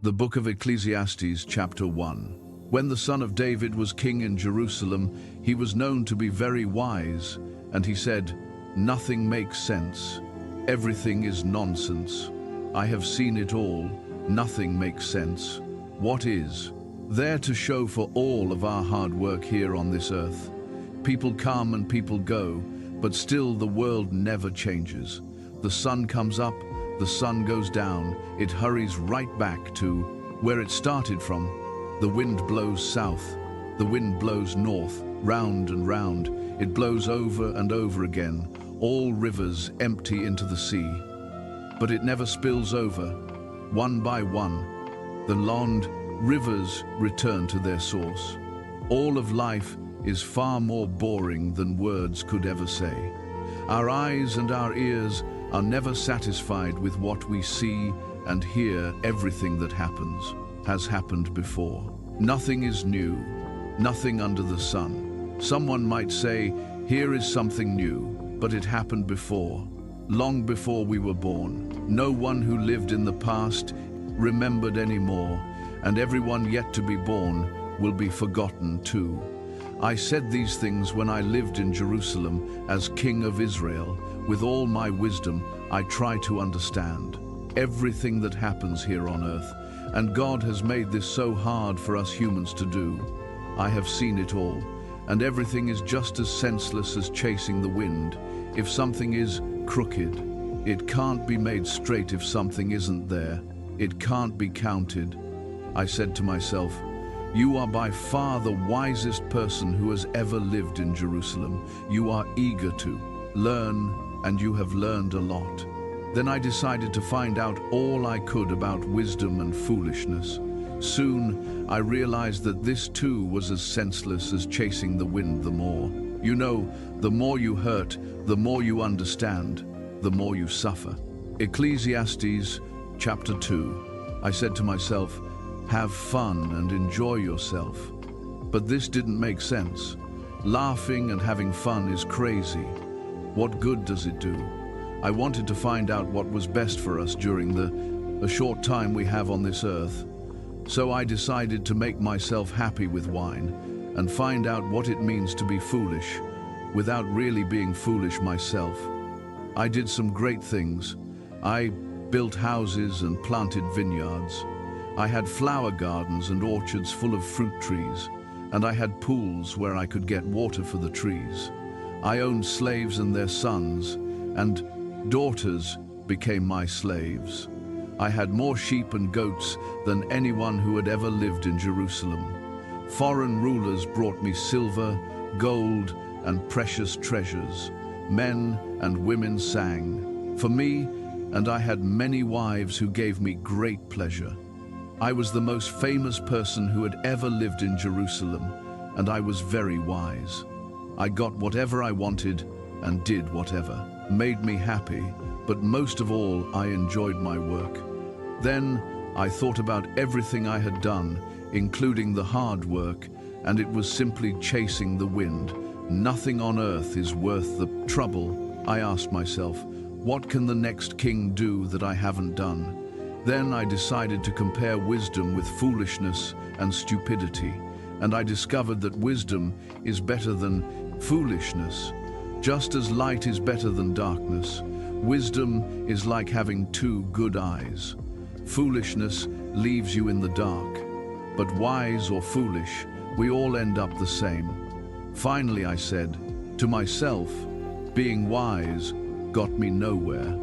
The book of Ecclesiastes, chapter 1. When the son of David was king in Jerusalem, he was known to be very wise, and he said, "Nothing makes sense. Everything is nonsense. I have seen it all. Nothing makes sense. What is there to show for all of our hard work here on this earth? People come and people go, but still the world never changes. The sun comes up, the sun goes down, it hurries right back to where it started from. The wind blows south, the wind blows north, round and round. It blows over and over again. All rivers empty into the sea. But it never spills over. One by one, the long rivers return to their source. All of life is far more boring than words could ever say. Our eyes and our ears are never satisfied with what we see and hear. Everything that happens has happened before. Nothing is new, nothing under the sun. Someone might say, here is something new, but it happened before, long before we were born. No one who lived in the past remembered anymore, and everyone yet to be born will be forgotten too. I said these things when I lived in Jerusalem as king of Israel. With all my wisdom, I try to understand everything that happens here on earth, and God has made this so hard for us humans to do. I have seen it all, and everything is just as senseless as chasing the wind. If something is crooked, it can't be made straight. If something isn't there, it can't be counted. I said to myself, you are by far the wisest person who has ever lived in Jerusalem. You are eager to learn, and you have learned a lot. Then I decided to find out all I could about wisdom and foolishness. Soon, I realized that this too was as senseless as chasing the wind. The more you hurt, the more you understand, the more you suffer. Ecclesiastes, chapter 2. I said to myself, have fun and enjoy yourself. But this didn't make sense. Laughing and having fun is crazy. What good does it do? I wanted to find out what was best for us during the short time we have on this earth. So I decided to make myself happy with wine and find out what it means to be foolish without really being foolish myself. I did some great things. I built houses and planted vineyards. I had flower gardens and orchards full of fruit trees, and I had pools where I could get water for the trees. I owned slaves and their sons, and daughters became my slaves. I had more sheep and goats than anyone who had ever lived in Jerusalem. Foreign rulers brought me silver, gold, and precious treasures. Men and women sang for me, and I had many wives who gave me great pleasure. I was the most famous person who had ever lived in Jerusalem, and I was very wise. I got whatever I wanted and did whatever made me happy, but most of all, I enjoyed my work. Then I thought about everything I had done, including the hard work, and it was simply chasing the wind. Nothing on earth is worth the trouble. I asked myself, what can the next king do that I haven't done? Then I decided to compare wisdom with foolishness and stupidity, and I discovered that wisdom is better than foolishness. Just as light is better than darkness, wisdom is like having two good eyes. Foolishness leaves you in the dark, but wise or foolish, we all end up the same. Finally, I said to myself, being wise got me nowhere.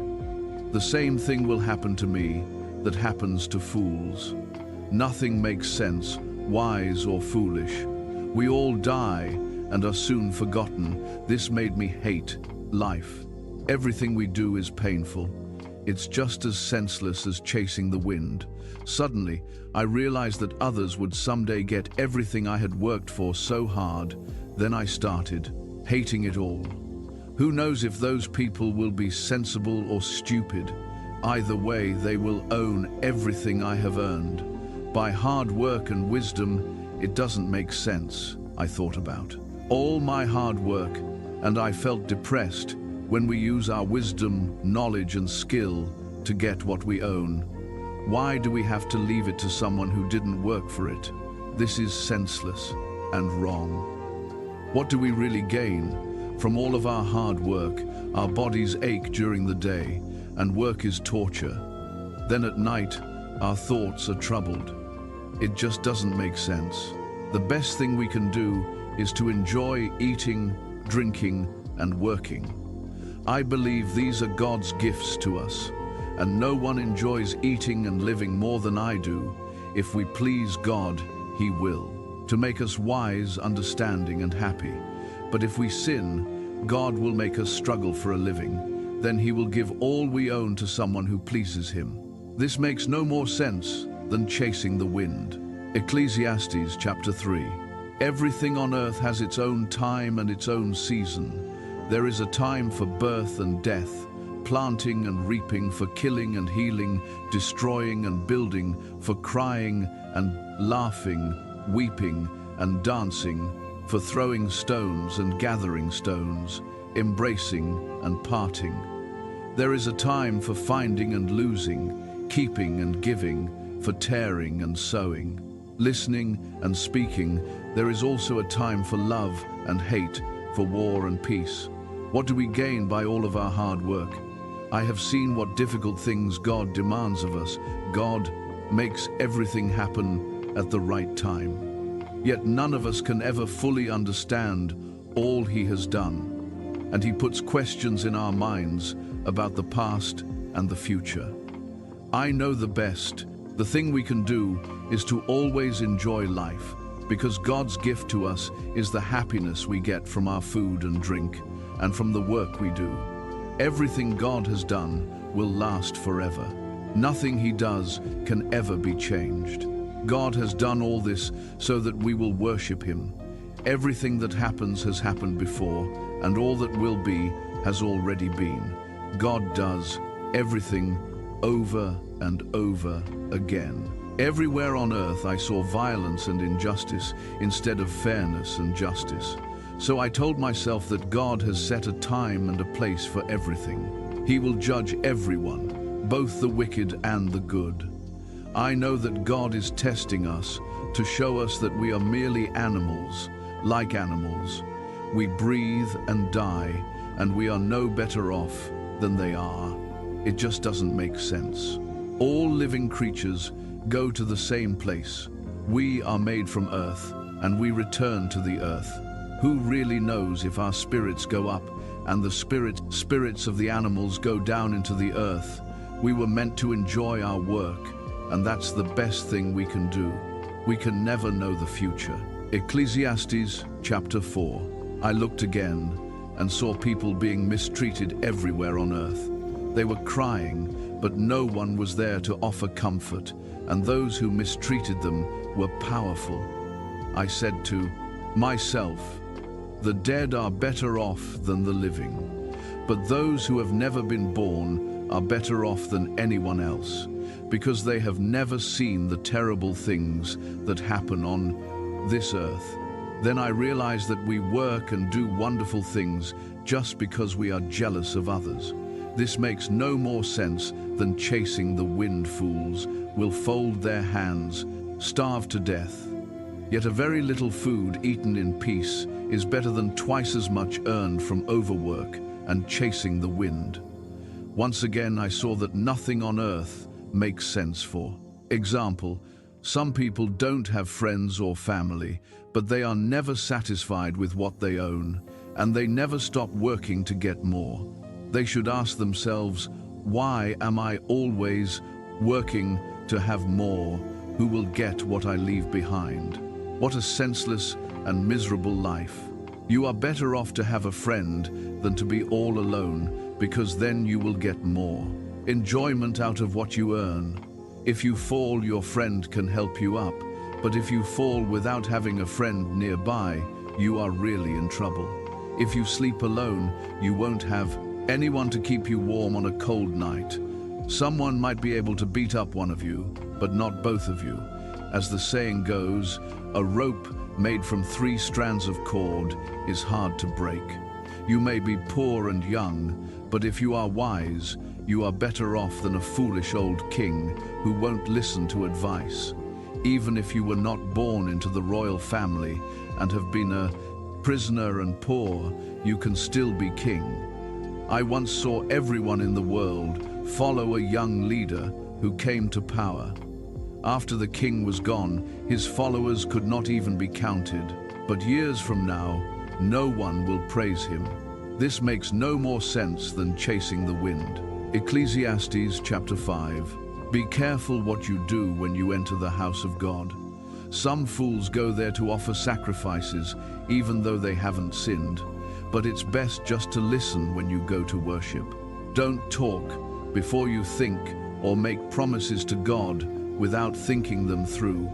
The same thing will happen to me that happens to fools. Nothing makes sense, wise or foolish. We all die and are soon forgotten. This made me hate life. Everything we do is painful. It's just as senseless as chasing the wind. Suddenly, I realized that others would someday get everything I had worked for so hard. Then I started hating it all. Who knows if those people will be sensible or stupid? Either way, they will own everything I have earned. By hard work and wisdom, it doesn't make sense, I thought about all my hard work, and I felt depressed when we use our wisdom, knowledge, and skill to get what we own. Why do we have to leave it to someone who didn't work for it? This is senseless and wrong. What do we really gain? From all of our hard work, our bodies ache during the day, and work is torture. Then at night, our thoughts are troubled. It just doesn't make sense. The best thing we can do is to enjoy eating, drinking, and working. I believe these are God's gifts to us, and no one enjoys eating and living more than I do. If we please God, He will, to make us wise, understanding, and happy. But if we sin, God will make us struggle for a living. Then He will give all we own to someone who pleases Him. This makes no more sense than chasing the wind. Ecclesiastes chapter 3. Everything on earth has its own time and its own season. There is a time for birth and death, planting and reaping, for killing and healing, destroying and building, for crying and laughing, weeping and dancing, for throwing stones and gathering stones, embracing and parting. There is a time for finding and losing, keeping and giving, for tearing and sowing, listening and speaking. There is also a time for love and hate, for war and peace. What do we gain by all of our hard work? I have seen what difficult things God demands of us. God makes everything happen at the right time. Yet none of us can ever fully understand all He has done. And He puts questions in our minds about the past and the future. I know the best. The thing we can do is to always enjoy life, because God's gift to us is the happiness we get from our food and drink, and from the work we do. Everything God has done will last forever. Nothing He does can ever be changed. God has done all this so that we will worship Him. Everything that happens has happened before, and all that will be has already been. God does everything over and over again. Everywhere on earth I saw violence and injustice instead of fairness and justice. So I told myself that God has set a time and a place for everything. He will judge everyone, both the wicked and the good. I know that God is testing us to show us that we are merely animals, like animals. We breathe and die, and we are no better off than they are. It just doesn't make sense. All living creatures go to the same place. We are made from earth, and we return to the earth. Who really knows if our spirits go up and the spirits of the animals go down into the earth? We were meant to enjoy our work, and that's the best thing we can do. We can never know the future. Ecclesiastes chapter 4. I looked again and saw people being mistreated everywhere on earth. They were crying, but no one was there to offer comfort, and those who mistreated them were powerful. I said to myself, the dead are better off than the living, but those who have never been born are better off than anyone else, because they have never seen the terrible things that happen on this earth. Then I realized that we work and do wonderful things just because we are jealous of others. This makes no more sense than chasing the wind. Fools will fold their hands, starve to death. Yet a very little food eaten in peace is better than twice as much earned from overwork and chasing the wind. Once again, I saw that nothing on earth makes sense. For example, some people don't have friends or family, but they are never satisfied with what they own, and they never stop working to get more. They should ask themselves, why am I always working to have more? Who will get what I leave behind? What a senseless and miserable life. You are better off to have a friend than to be all alone, because then you will get more enjoyment out of what you earn. If you fall, your friend can help you up, but if you fall without having a friend nearby, you are really in trouble. If you sleep alone, you won't have anyone to keep you warm on a cold night. Someone might be able to beat up one of you, but not both of you. As the saying goes, a rope made from 3 strands of cord is hard to break. You may be poor and young, but if you are wise, You are better off than a foolish old king who won't listen to advice. Even if you were not born into the royal family and have been a prisoner and poor, you can still be king. I once saw everyone in the world follow a young leader who came to power. After the king was gone, his followers could not even be counted. But years from now, no one will praise him. This makes no more sense than chasing the wind. Ecclesiastes chapter 5. Be careful what you do when you enter the house of God. Some fools go there to offer sacrifices, even though they haven't sinned. But it's best just to listen when you go to worship. Don't talk before you think or make promises to God without thinking them through.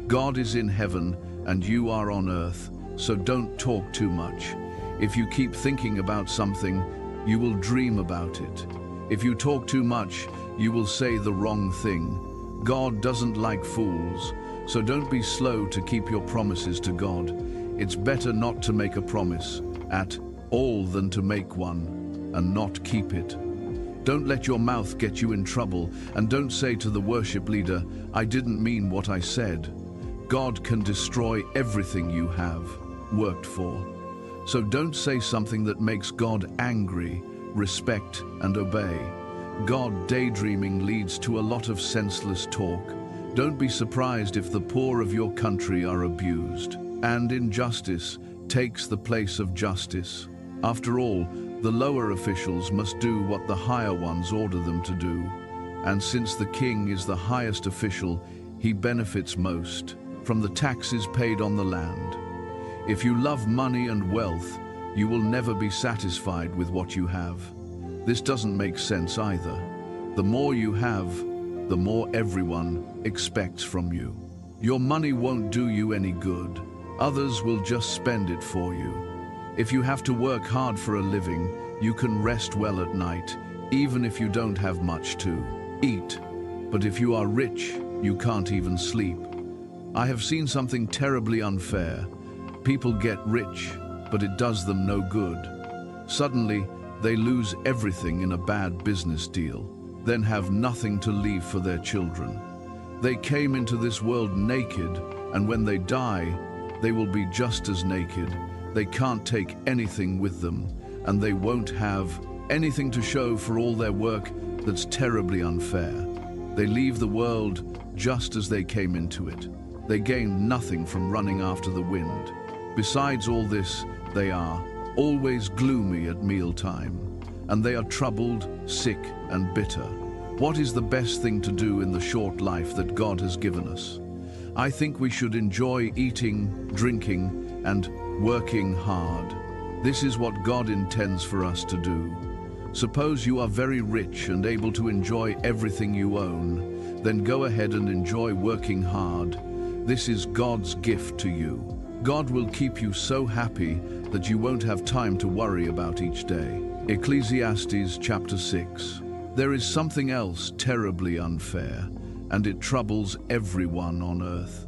God is in heaven and you are on earth, so don't talk too much. If you keep thinking about something, you will dream about it. If you talk too much, you will say the wrong thing. God doesn't like fools, so don't be slow to keep your promises to God. It's better not to make a promise at all than to make one and not keep it. Don't let your mouth get you in trouble, and don't say to the worship leader, "I didn't mean what I said." God can destroy everything you have worked for. So don't say something that makes God angry. Respect and obey. God daydreaming leads to a lot of senseless talk. Don't be surprised if the poor of your country are abused, and injustice takes the place of justice. After all, the lower officials must do what the higher ones order them to do. And since the king is the highest official, he benefits most from the taxes paid on the land. If you love money and wealth, you will never be satisfied with what you have. This doesn't make sense either. The more you have, the more everyone expects from you. Your money won't do you any good. Others will just spend it for you. If you have to work hard for a living, you can rest well at night, even if you don't have much to eat. But if you are rich, you can't even sleep. I have seen something terribly unfair. People get rich, but it does them no good. Suddenly, they lose everything in a bad business deal, then have nothing to leave for their children. They came into this world naked, and when they die, they will be just as naked. They can't take anything with them, and they won't have anything to show for all their work. That's terribly unfair. They leave the world just as they came into it. They gain nothing from running after the wind. Besides all this, they are always gloomy at mealtime, and they are troubled, sick, and bitter. What is the best thing to do in the short life that God has given us? I think we should enjoy eating, drinking, and working hard. This is what God intends for us to do. Suppose you are very rich and able to enjoy everything you own, then go ahead and enjoy working hard. This is God's gift to you. God will keep you so happy that you won't have time to worry about each day. Ecclesiastes chapter 6. There is something else terribly unfair, and it troubles everyone on earth.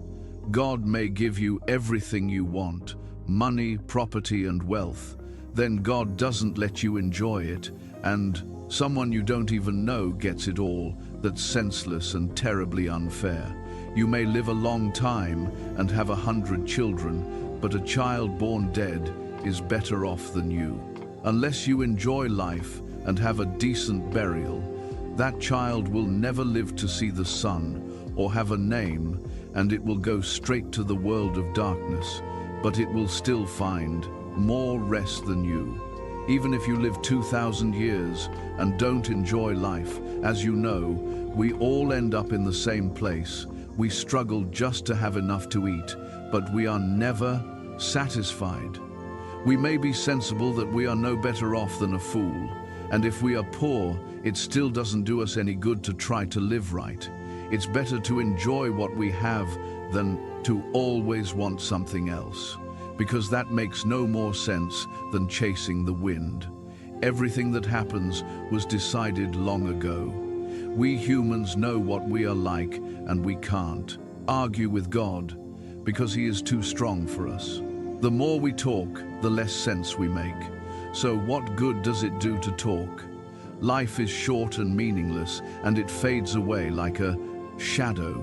God may give you everything you want, money, property, and wealth. Then God doesn't let you enjoy it, and someone you don't even know gets it all. That's senseless and terribly unfair. You may live a long time and have 100 children, but a child born dead is better off than you. Unless you enjoy life and have a decent burial, that child will never live to see the sun or have a name, and it will go straight to the world of darkness, but it will still find more rest than you. Even if you live 2,000 years and don't enjoy life, as you know, we all end up in the same place. We struggle just to have enough to eat, but we are never satisfied. We may be sensible that we are no better off than a fool, and if we are poor, it still doesn't do us any good to try to live right. It's better to enjoy what we have than to always want something else, because that makes no more sense than chasing the wind. Everything that happens was decided long ago. We humans know what we are like, and we can't argue with God because He is too strong for us. The more we talk, the less sense we make. So what good does it do to talk? Life is short and meaningless, and it fades away like a shadow.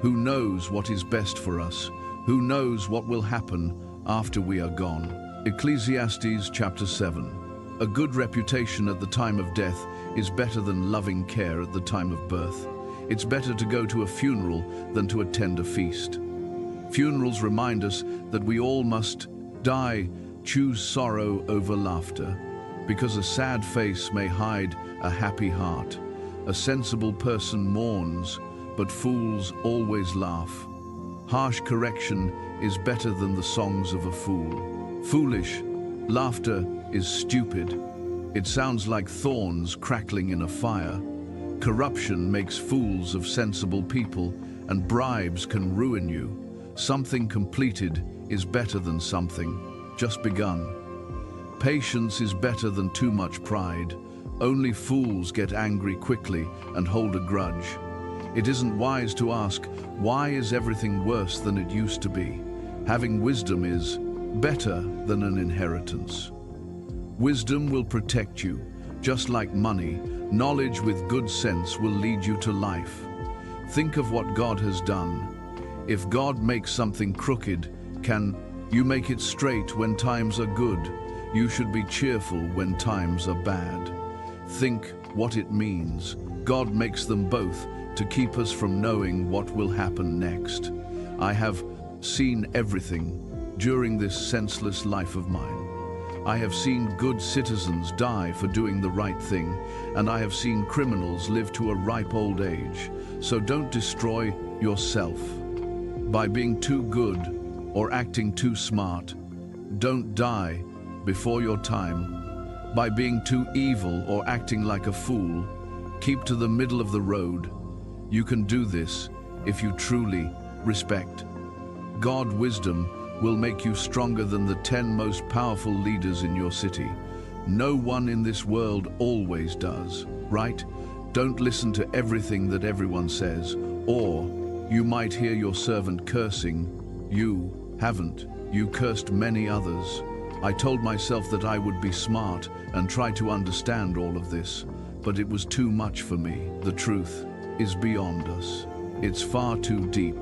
Who knows what is best for us? Who knows what will happen after we are gone? Ecclesiastes chapter 7. A good reputation at the time of death is better than loving care at the time of birth. It's better to go to a funeral than to attend a feast. Funerals remind us that we all must die. Choose sorrow over laughter, because a sad face may hide a happy heart. A sensible person mourns, but fools always laugh. Harsh correction is better than the songs of a fool. Foolish laughter is stupid. It sounds like thorns crackling in a fire. Corruption makes fools of sensible people, and bribes can ruin you. Something completed is better than something just begun. Patience is better than too much pride. Only fools get angry quickly and hold a grudge. It isn't wise to ask, why is everything worse than it used to be? Having wisdom is better than an inheritance. Wisdom will protect you. Just like money, knowledge with good sense will lead you to life. Think of what God has done. If God makes something crooked, can you make it straight when times are good? You should be cheerful when times are bad. Think what it means. God makes them both to keep us from knowing what will happen next. I have seen everything during this senseless life of mine. I have seen good citizens die for doing the right thing, and I have seen criminals live to a ripe old age. So don't destroy yourself by being too good or acting too smart. Don't die before your time by being too evil or acting like a fool. Keep to the middle of the road. You can do this if you truly respect God. Wisdom will make you stronger than the 10 most powerful leaders in your city. No one in this world always does, right? Don't listen to everything that everyone says, or you might hear your servant cursing. You haven't. You cursed many others. I told myself that I would be smart and try to understand all of this, but it was too much for me. The truth is beyond us. It's far too deep.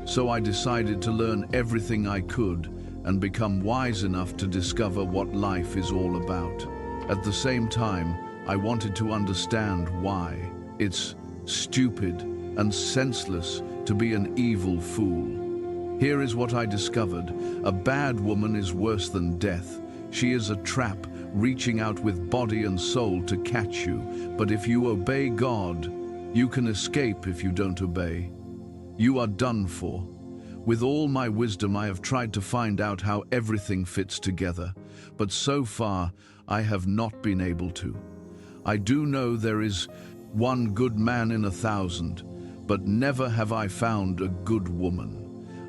So I decided to learn everything I could and become wise enough to discover what life is all about. At the same time, I wanted to understand why it's stupid and senseless to be an evil fool. Here is what I discovered. A bad woman is worse than death. She is a trap reaching out with body and soul to catch you. But if you obey God, you can escape. If you don't obey, you are done for. With all my wisdom, I have tried to find out how everything fits together, but so far I have not been able to. I do know there is one good man in 1,000, but never have I found a good woman.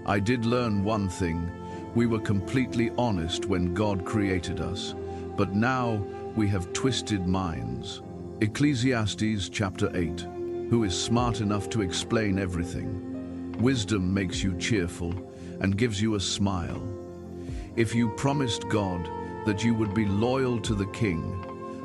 I did learn one thing. We were completely honest when God created us, but now we have twisted minds. Ecclesiastes chapter 8. Who is smart enough to explain everything? Wisdom makes you cheerful and gives you a smile. If you promised God that you would be loyal to the king,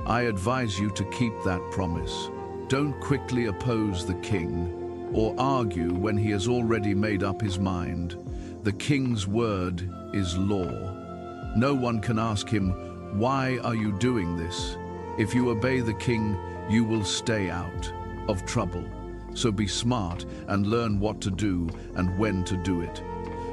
I advise you to keep that promise. Don't quickly oppose the king or argue when he has already made up his mind. The king's word is law. No one can ask him, "Why are you doing this?" If you obey the king, you will stay out of trouble. So be smart and learn what to do and when to do it.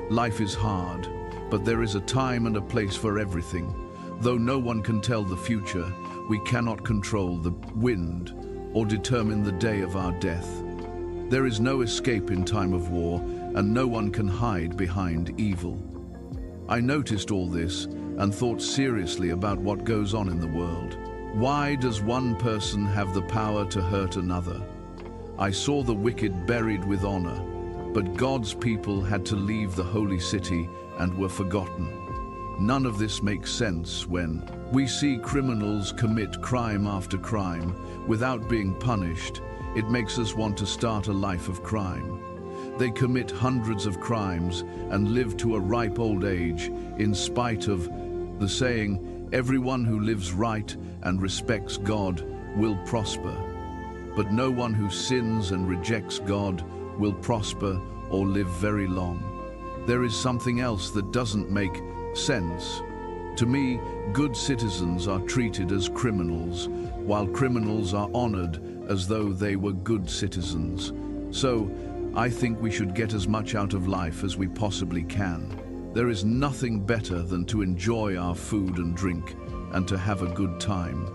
Life is hard, but there is a time and a place for everything. Though no one can tell the future, we cannot control the wind or determine the day of our death. There is no escape in time of war, and no one can hide behind evil. I noticed all this and thought seriously about what goes on in the world. Why does one person have the power to hurt another? I saw the wicked buried with honor, but God's people had to leave the holy city and were forgotten. None of this makes sense when we see criminals commit crime after crime without being punished. It makes us want to start a life of crime. They commit hundreds of crimes and live to a ripe old age in spite of the saying, "Everyone who lives right and respects God will prosper. But no one who sins and rejects God will prosper or live very long. There is something else that doesn't make sense. To me, good citizens are treated as criminals, while criminals are honored as though they were good citizens. So, I think we should get as much out of life as we possibly can. There is nothing better than to enjoy our food and drink and to have a good time.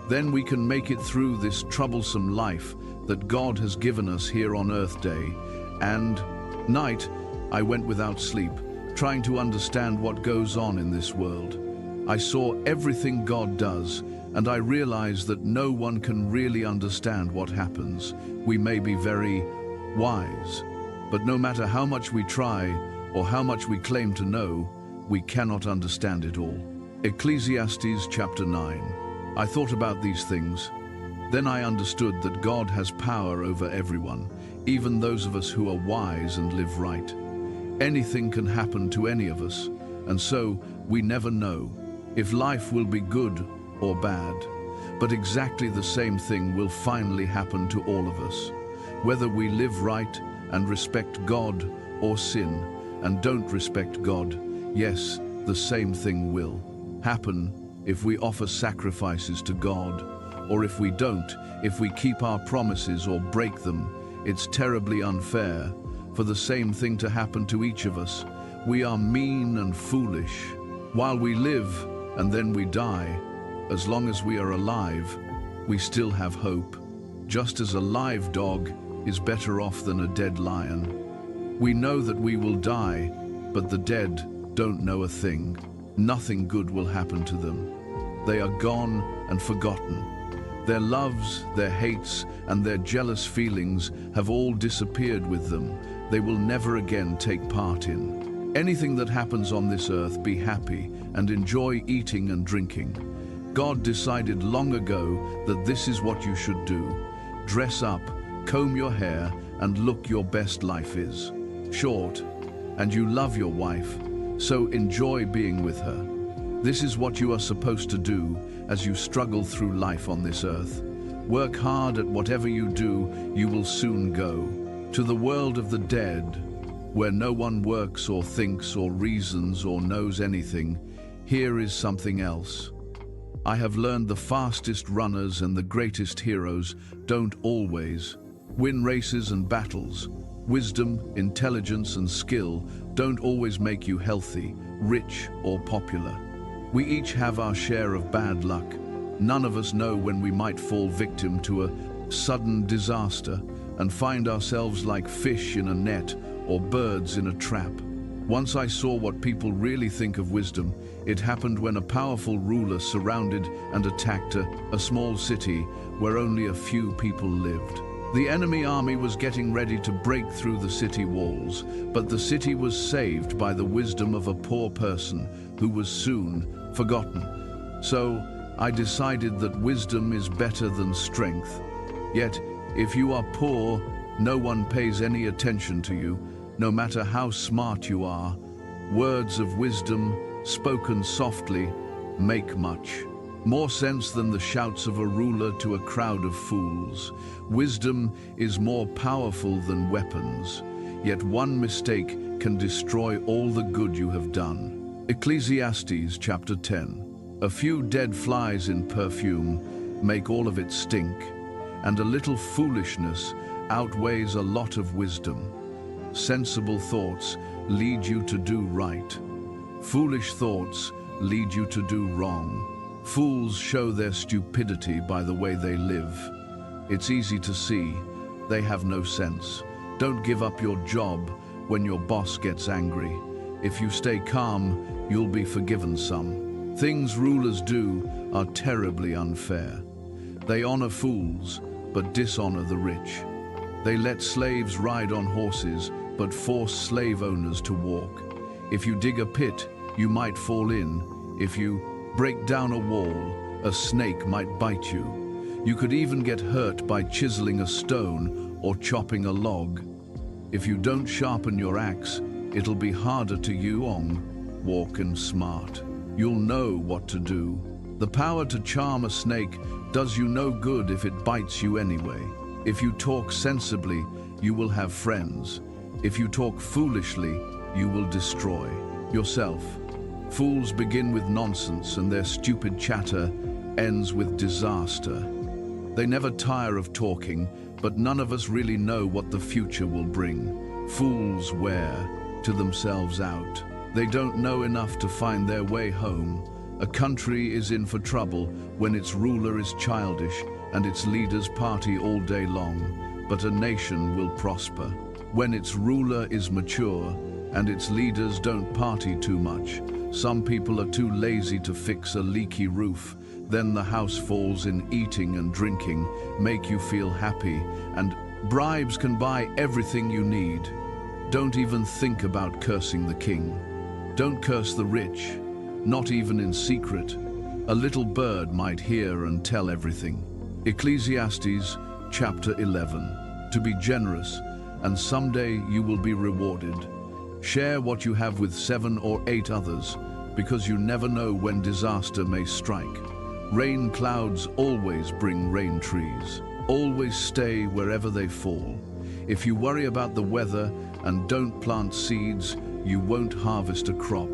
Then we can make it through this troublesome life that God has given us here on Earth Day. And night, I went without sleep, trying to understand what goes on in this world. I saw everything God does, and I realized that no one can really understand what happens. We may be very wise, but no matter how much we try or how much we claim to know, we cannot understand it all. Ecclesiastes chapter 9. I thought about these things. Then I understood that God has power over everyone, even those of us who are wise and live right. Anything can happen to any of us, and so we never know if life will be good or bad. But exactly the same thing will finally happen to all of us. Whether we live right and respect God or sin and don't respect God, yes, the same thing will happen if we offer sacrifices to God, or if we don't, if we keep our promises or break them. It's terribly unfair for the same thing to happen to each of us. We are mean and foolish while we live, and then we die. As long as we are alive, we still have hope. Just as a live dog is better off than a dead lion. We know that we will die, but the dead don't know a thing. Nothing good will happen to them. They are gone and forgotten. Their loves, their hates, and their jealous feelings have all disappeared with them. They will never again take part in anything that happens on this earth. Be happy and enjoy eating and drinking. God decided long ago that this is what you should do. Dress up, comb your hair, and look your best. Life is short, and you love your wife, so enjoy being with her. This is what you are supposed to do as you struggle through life on this earth. Work hard at whatever you do. You will soon go to the world of the dead, where no one works or thinks or reasons or knows anything. Here is something else. I have learned the fastest runners and the greatest heroes don't always win races and battles. Wisdom, intelligence, and skill don't always make you healthy, rich, or popular. We each have our share of bad luck. None of us know when we might fall victim to a sudden disaster and find ourselves like fish in a net or birds in a trap. Once I saw what people really think of wisdom. It happened when a powerful ruler surrounded and attacked a small city where only a few people lived. The enemy army was getting ready to break through the city walls, but the city was saved by the wisdom of a poor person who was soon forgotten. So I decided that wisdom is better than strength. Yet, if you are poor, no one pays any attention to you, no matter how smart you are. Words of wisdom, spoken softly, make much more sense than the shouts of a ruler to a crowd of fools. Wisdom is more powerful than weapons, yet one mistake can destroy all the good you have done. Ecclesiastes chapter 10. A few dead flies in perfume make all of it stink, and a little foolishness outweighs a lot of wisdom. Sensible thoughts lead you to do right. Foolish thoughts lead you to do wrong. Fools show their stupidity by the way they live. It's easy to see they have no sense. Don't give up your job when your boss gets angry. If you stay calm, you'll be forgiven some. Things rulers do are terribly unfair. They honor fools, but dishonor the rich. They let slaves ride on horses, but force slave owners to walk. If you dig a pit, you might fall in. If you break down a wall, a snake might bite you. You could even get hurt by chiseling a stone or chopping a log. If you don't sharpen your axe, it'll be harder to walk and smart. You'll know what to do. The power to charm a snake does you no good if it bites you anyway. If you talk sensibly, you will have friends. If you talk foolishly, you will destroy yourself. Fools begin with nonsense, and their stupid chatter ends with disaster. They never tire of talking, but none of us really know what the future will bring. Fools wear to themselves out. They don't know enough to find their way home. A country is in for trouble when its ruler is childish and its leaders party all day long, but a nation will prosper when its ruler is mature and its leaders don't party too much. Some people are too lazy to fix a leaky roof. Then the house falls in eating and drinking, make you feel happy, and bribes can buy everything you need. Don't even think about cursing the king. Don't curse the rich, not even in secret. A little bird might hear and tell everything. Ecclesiastes chapter 11. To be generous, and someday you will be rewarded. Share what you have with 7 or 8 others, because you never know when disaster may strike. Rain clouds always bring rain trees. Always stay wherever they fall. If you worry about the weather and don't plant seeds, you won't harvest a crop.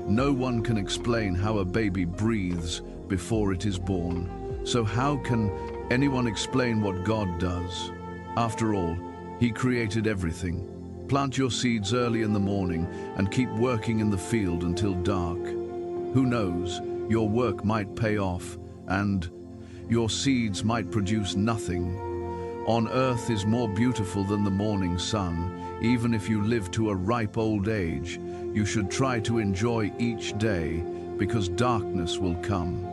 No one can explain how a baby breathes before it is born. So how can anyone explain what God does? After all, He created everything. Plant your seeds early in the morning and keep working in the field until dark. Who knows, your work might pay off and your seeds might produce nothing. On earth is more beautiful than the morning sun. Even if you live to a ripe old age, you should try to enjoy each day, because darkness will come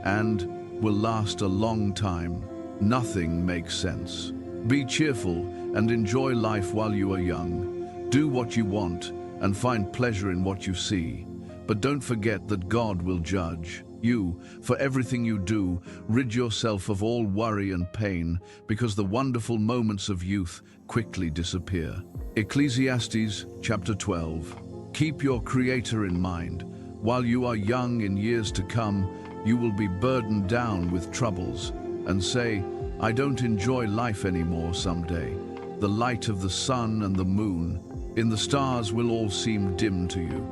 and will last a long time. Nothing makes sense. Be cheerful and enjoy life while you are young. Do what you want and find pleasure in what you see. But don't forget that God will judge you for everything you do. Rid yourself of all worry and pain, because the wonderful moments of youth quickly disappear. Ecclesiastes chapter 12. Keep your Creator in mind. While you are young, in years to come, you will be burdened down with troubles and say, I don't enjoy life anymore someday. The light of the sun and the moon in the stars will all seem dim to you.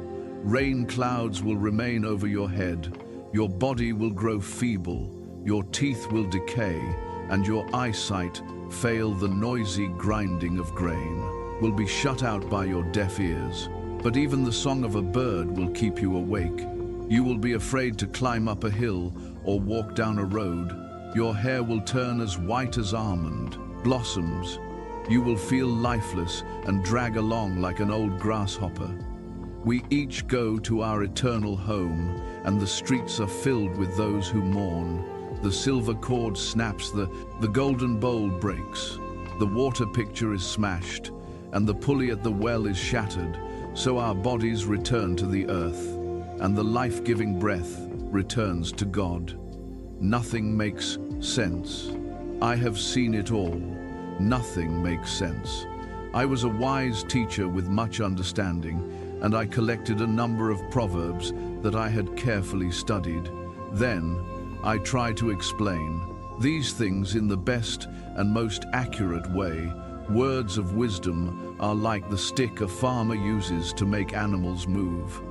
Rain clouds will remain over your head. Your body will grow feeble, your teeth will decay, and your eyesight fail. The noisy grinding of grain will be shut out by your deaf ears. But even the song of a bird will keep you awake. You will be afraid to climb up a hill or walk down a road. Your hair will turn as white as almond blossoms. You will feel lifeless and drag along like an old grasshopper. We each go to our eternal home, and the streets are filled with those who mourn. The silver cord snaps, the golden bowl breaks, the water pitcher is smashed, and the pulley at the well is shattered. So our bodies return to the earth, and the life-giving breath returns to God. Nothing makes sense. I have seen it all. Nothing makes sense. I was a wise teacher with much understanding, and I collected a number of proverbs that I had carefully studied. Then I tried to explain these things in the best and most accurate way. Words of wisdom are like the stick a farmer uses to make animals move.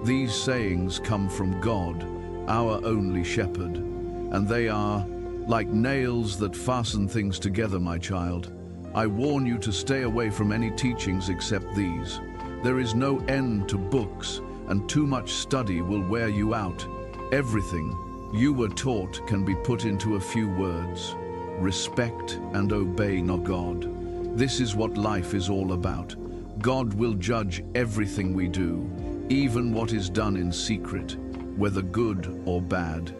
These sayings come from God, our only shepherd, and they are like nails that fasten things together, my child. I warn you to stay away from any teachings except these. There is no end to books, and too much study will wear you out. Everything you were taught can be put into a few words. Respect and obey God. This is what life is all about. God will judge everything we do, even what is done in secret, whether good or bad.